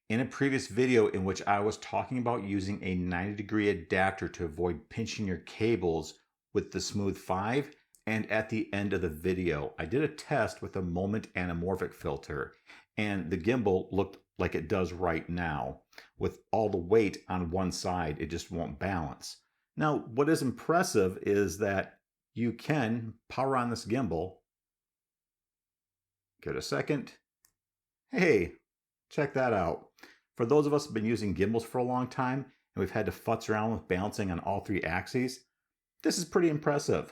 In a previous video in which I was talking about using a 90-degree adapter to avoid pinching your cables with the Smooth 5, and at the end of the video, I did a test with a moment anamorphic filter, and the gimbal looked like it does right now. With all the weight on one side, it just won't balance. Now, what is impressive is that you can power on this gimbal. Give it a second. Hey, check that out. For those of us who have been using gimbals for a long time, and we've had to futz around with balancing on all three axes, this is pretty impressive.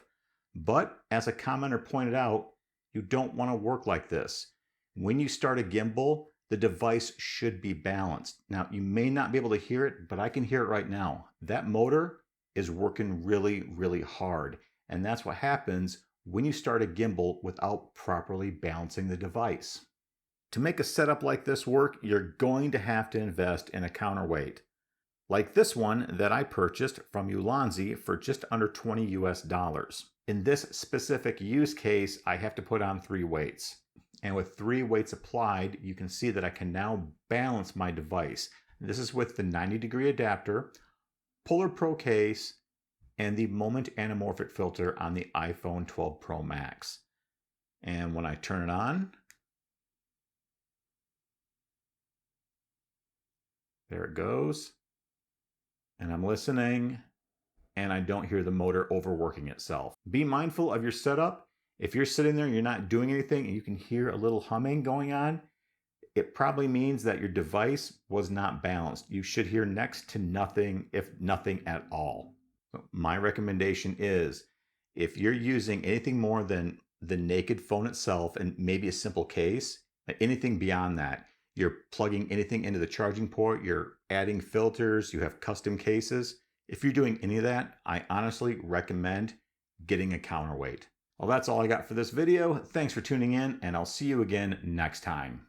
But as a commenter pointed out, you don't want to work like this. When you start a gimbal, the device should be balanced. Now, you may not be able to hear it, but I can hear it right now. That motor is working really, really hard. And that's what happens when you start a gimbal without properly balancing the device. To make a setup like this work, you're going to have to invest in a counterweight. Like this one that I purchased from Ulanzi for just under $20 US. In this specific use case, I have to put on 3 weights. And with 3 weights applied, you can see that I can now balance my device. This is with the 90-degree adapter, Polar Pro case, and the moment anamorphic filter on the iPhone 12 Pro Max. And when I turn it on, there it goes. And I'm listening, and I don't hear the motor overworking itself. Be mindful of your setup. If you're sitting there and you're not doing anything and you can hear a little humming going on, it probably means that your device was not balanced. You should hear next to nothing, if nothing at all. So my recommendation is, if you're using anything more than the naked phone itself and maybe a simple case, anything beyond that, you're plugging anything into the charging port, you're adding filters, you have custom cases. If you're doing any of that, I honestly recommend getting a counterweight. Well, that's all I got for this video. Thanks for tuning in, and I'll see you again next time.